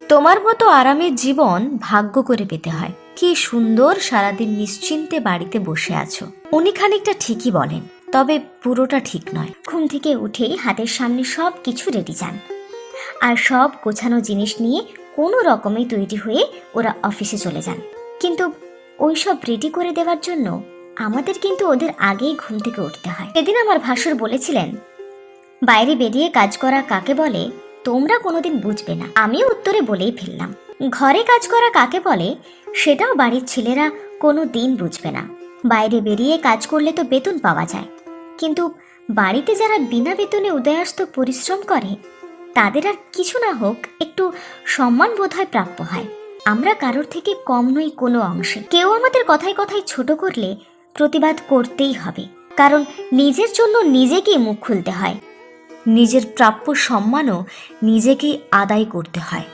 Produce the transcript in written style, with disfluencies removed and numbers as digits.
তোমার মতো আরামের জীবন ভাগ্য করে পেতে হয়। কি সুন্দর সারাদিন নিশ্চিন্তে বাড়িতে বসে আছো। উনি খানিকটা ঠিকই বলেন, তবে পুরোটা ঠিক নয়। ঘুম থেকে উঠেই হাতের সামনে সব কিছু রেডি যান, আর সব গোছানো জিনিস নিয়ে কোনো রকমে তৈরি হয়ে ওরা অফিসে চলে যান। কিন্তু ওই সব রেডি করে দেওয়ার জন্য আমাদের কিন্তু ওদের আগেই ঘুম থেকে উঠতে হয়। সেদিন আমার ভাসুর বলেছিলেন, বাইরে বেরিয়ে কাজ করা কাকে বলে তোমরা কোনোদিন বুঝবে না। আমিও উত্তরে বলেই ফেললাম, ঘরে কাজ করা কাকে বলে সেটাও বাড়ির ছেলেরা কোনো দিন বুঝবে না। বাইরে বেরিয়ে কাজ করলে তো বেতন পাওয়া যায়, কিন্তু বাড়িতে যারা বিনা বেতনে উদয়াস্ত পরিশ্রম করে তাদের আর কিছু না হোক একটু সম্মান বোধহয় প্রাপ্য হয়। আমরা কারোর থেকে কম নই কোনো অংশে। কেউ আমাদের কথায় কথায় ছোট করলে প্রতিবাদ করতেই হবে, কারণ নিজের জন্য নিজেকেই মুখ খুলতে হয়। নিজের প্রাপ্য সম্মানও নিজেকেই আদায় করতে হয়।